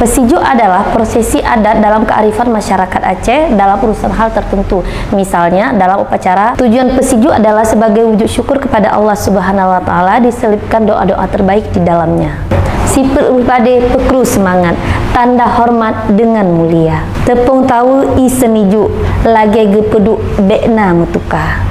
Pesiju adalah prosesi adat dalam kearifan masyarakat Aceh dalam urusan hal tertentu. Misalnya dalam upacara, tujuan pesiju adalah sebagai wujud syukur kepada Allah Subhanahu wa taala, diselipkan doa-doa terbaik di dalamnya. Sipil upade pekru semangat, tanda hormat dengan mulia. Tepung tahu i seniju, lage gepeduk bekna mutuka.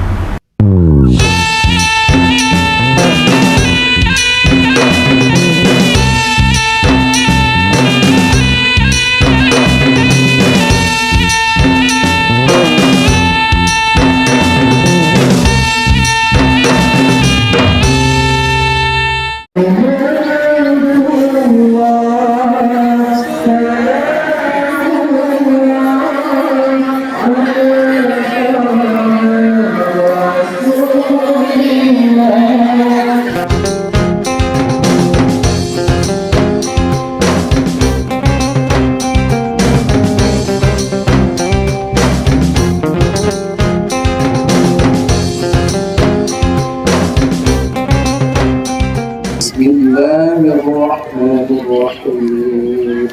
Bismillahirrahmanirrahim.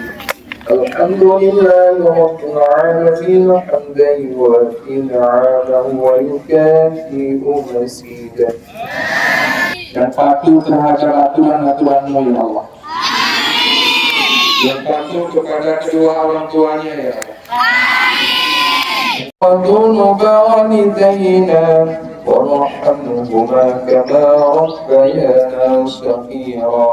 Alhamdulillahi rabbil alamin hamdan yuwaffi ni'amahu wa yukafi'u mazidah. Yang patuh terhadap aturan-aturan-Mu ya Allah. Yang patuh kepada kedua orang tuanya ya Allah. وَذُنُوبَ وَالِدَيْنَا وَارْحَمْهُمَا كَمَا رَبَّيَانَا صَغِيرًا.